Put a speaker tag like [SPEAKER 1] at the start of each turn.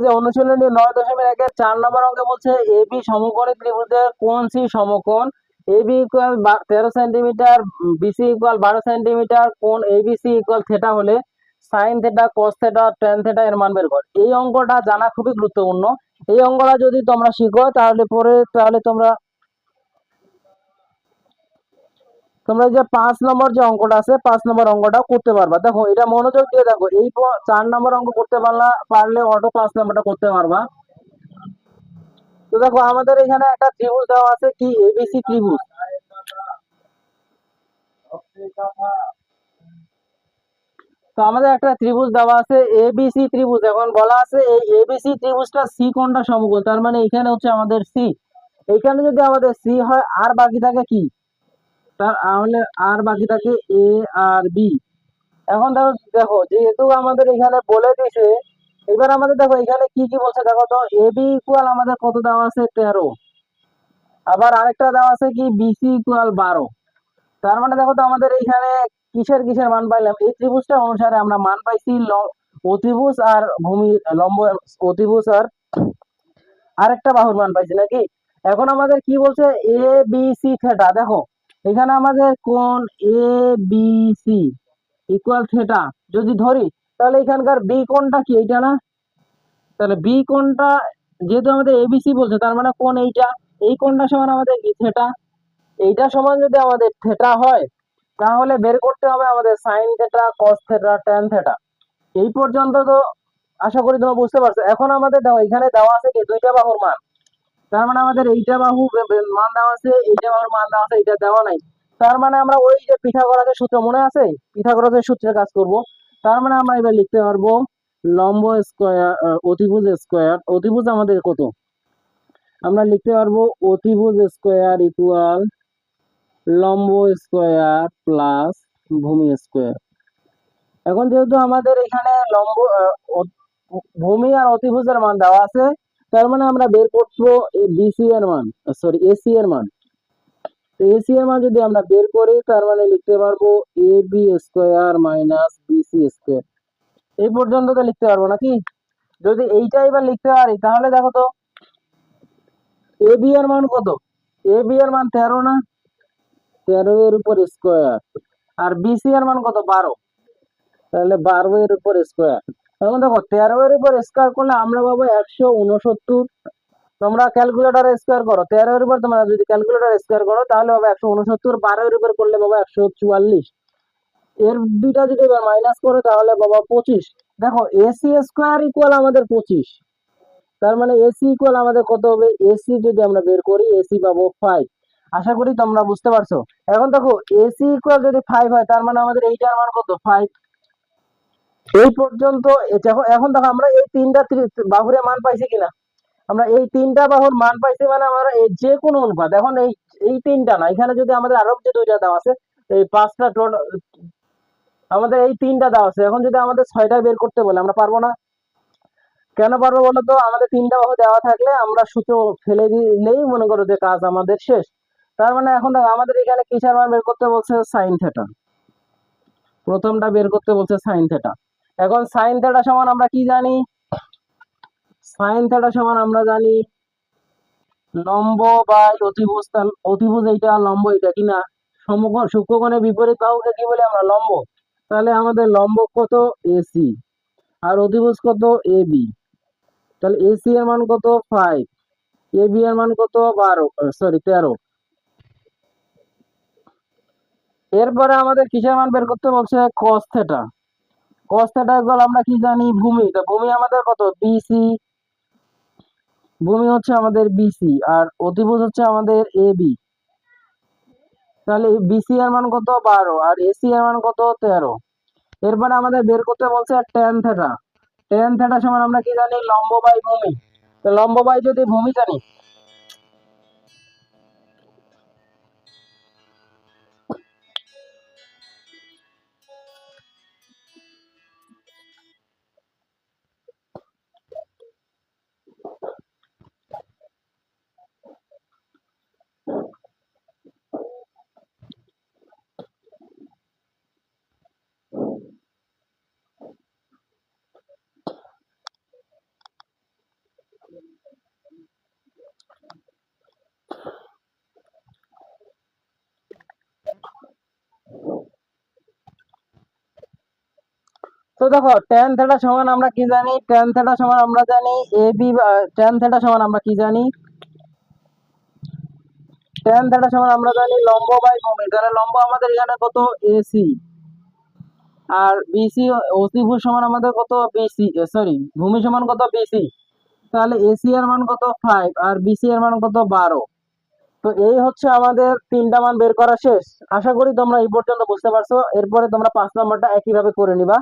[SPEAKER 1] যে অনুশীলনী 9.1 4 নম্বর অঙ্কে বলছে এবি সমকোণী ত্রিভুজের কোণ সি সমকোণ AB equal 13 centimetre, BC equal 12 centimetre, কোণ এবিসি ইকুয়াল থিটা হলে sine theta, cos theta, tan theta এর মান বের কর। এই অঙ্কটা জানা খুবই গুরুত্বপূর্ণ। এই অঙ্কটা যদি তোমরা শিখো তাহলে তোমরা যে 5 নম্বর যে অঙ্কটা আছে 5 নম্বর অঙ্কটা করতে পারবা। দেখো এটা মনোযোগ দিয়ে দেখো, এই 4 নম্বর অঙ্ক করতে পারলে অটো 5 নম্বরটা করতে পারবা। তো দেখো আমাদের এখানে একটা ত্রিভুজ দেওয়া আছে, কি এবিসি ত্রিভুজ। তো আমাদের একটা ত্রিভুজ দেওয়া আছে এবিসি ত্রিভুজ। এখন বলা আছে এই এবিসি ত্রিভুজটা সি কোণটা সমকোণ, তার মানে এখানে হচ্ছে আমাদের সি। এখানে যদি আমাদের সি হয় আর বাকি থাকে কি, তাহলে আর বাকি থাকে এ আর বি। এখন দেখো দেখো যেহেতু আমাদের এখানে বলে দিছে, এবার আমাদের দেখো এখানে কি কি বলছে দেখো তো। এবি ইকুয়াল আমাদের কত দেওয়া আছে 13, আবার আরেকটা দেওয়া আছে কি বিসি ইকুয়াল 12। তার মানে দেখো তো আমাদের এইখানে কিসের কিসের মান পাইলাম, এই ত্রিভুজটা অনুসারে আমরা মান পাইছি অতিভুজ আর ভূমি লম্ব, অতিভুজ আর আরেকটা বাহুর মান পাইছি নাকি। এখন আমাদের কি বলছে এ বি সি থিটা। দেখো এখানে আমাদের কোণ A B C equal theta যদি ধরি, তাহলে এখানকার বি কোণটা কি এইটা না, তাহলে বি কোণটা যেহেতু আমাদের এবিসি বলছে তার মানে কোণ এইটা, এই কোণটা সমান আমাদের কি থিটা। এইটা সমান যদি আমাদের থিটা হয় তাহলে বের করতে হবে আমাদের sign theta, cos theta, tan theta. এই পর্যন্ত তো আশা করি তোমরা বুঝতে পারছো। এখন আমাদের দেখো এখানে দেওয়া আছে কি দুইটা বাহুর মান, তার মানে আমাদের এইটা বাহু মান দেওয়া আছে, এইটা বাহুর মান দেওয়া আছে, এইটা দেওয়া নাই। তার মানে আমরা ওই যে পিথাগোরাসের সূত্র মনে আছে, পিথাগোরাসের সূত্রে কাজ করব। তার মানে আমরা এবার লিখতে পারবো লম্ব স্কয়ার অতিভুজ স্কয়ার, অতিভুজ আমাদের কত, আমরা লিখতে পারবো অতিভুজ স্কয়ার ইকুয়াল লম্ব স্কয়ার প্লাস ভূমি স্কয়ার। এখন যেহেতু আমাদের এখানে ভূমি আর অতিভুজের মান দেওয়া আছে, তার মানে আমরা বের করবো বিসি এর মান, সরি এসি এর মান। তো এসি এর মান যদি আমরা বের করি তার মানে লিখতে পারবো A B square minus BC square. এই পর্যন্ত তো লিখতে পারবো নাকি। যদি এইটাই এবার লিখতে পারি তাহলে দেখো তো এ বি এর মান কত, এ বি এর মান 13 না, 13 এর উপর স্কোয়ার, আর বিসি এর মান কত 12, তাহলে 12 এর উপর স্কোয়ার। এখন দেখো 13 এর উপর স্কোয়ার করলে আমরা পাবো 169। তোমরা ক্যালকুলেটরে স্কোয়ার করো, 13 এর উপর তোমরা যদি ক্যালকুলেটর স্কোয়ার করো তাহলে হবে 169, 12 এর উপর করলে বাবা 144, এর দুইটা যদি এবার মাইনাস করো তাহলে বাবা 25। দেখো এসি স্কোয়ার ইকুয়াল আমাদের 25, তার মানে এসি ইকুয়াল আমাদের কত হবে, এসি যদি আমরা বের করি এসি পাবো 5। আশা করি তোমরা বুঝতে পারছো। এখন দেখো এসি ইকুয়াল যদি 5 হয় তার মানে আমাদের এইটার মান কত 5। এই পর্যন্ত এখন দেখো আমরা এই তিনটা বাহুরে মান পাইছি কিনা, আমরা এই তিনটা বাহুর মান পাইছি, মানে আমরা এই যে কোনো অনুপাত। এখন এই এই তিনটা না, এখানে যদি আমাদের আরো যে দুইটা দেওয়া আছে, এই পাঁচটা আমাদের এই তিনটা দেওয়া আছে। এখন যদি আমাদের ছয়টা বের করতে বলে আমরা পারবো না। কেন পারবো বলো তো, আমাদের তিনটা বাহু দেওয়া থাকলে আমরা সূত্র ফেলে দিলেই মনে করো যে কাজ আমাদের শেষ। তার মানে এখন দেখো আমাদের এখানে কিসের মান বের করতে বলছে, সাইন থিটা। প্রথমটা বের করতে বলছে সাইন থিটা। এখন সাইন থিটা সমান আমরা কি জানি, সাইন থিটা সমান আমরা জানি লম্ব বাই অতিভুজ। অতিভুজ এইটা, লম্ব এইটা কিনা, সমকোণ সূক্ষ্মকোণের বিপরীত বাহুকে কি বলে আমরা লম্ব। তাহলে আমাদের লম্ব কত এসি, আর অতিভুজ কত এ বি। তাহলে এসি এর মান কত 5, এ বি এর মান কত 12, সরি 13। এরপরে আমাদের কিসের মান বের করতে বলছে, cos theta. Cos theta equal আমরা কি জানি ভূমি, তো ভূমি আমাদের কত বিসি, ভূমি হচ্ছে আমাদের বিসি, আর অতিভুজ হচ্ছে আমাদের এ বি। তাহলে বিসি এর মান কত 12 আর এসি এর মান কত 13। এরপরে আমাদের বের করতে বলছে ট্যান থিটা। ট্যান থিটা সমান আমরা কি জানি লম্ব বাই ভূমি। তো লম্ব বাই যদি ভূমি জানি, তো দেখো tan থিটা সমান আমরা কি জানি, tan থিটা সমান আমরা জানি AB, tan থিটা সমান আমরা কি জানি, tan থিটা সমান আমরা জানি লম্ব বাই ভূমি। তাহলে লম্ব আমাদের এখানে কত, AC, আর BC, OC ভূ সমান আমাদের কত, BC, সরি ভূমি সমান কত, BC। তাহলে AC এর মান কত, 5, আর BC এর মান কত, 12। তো এই হচ্ছে আমাদের তিনটা মান বের করা শেষ। আশা করি তোমরা এই পর্যন্ত বুঝতে পারছো। এরপরে তোমরা 5 নম্বরটা একইভাবে করে নিবা।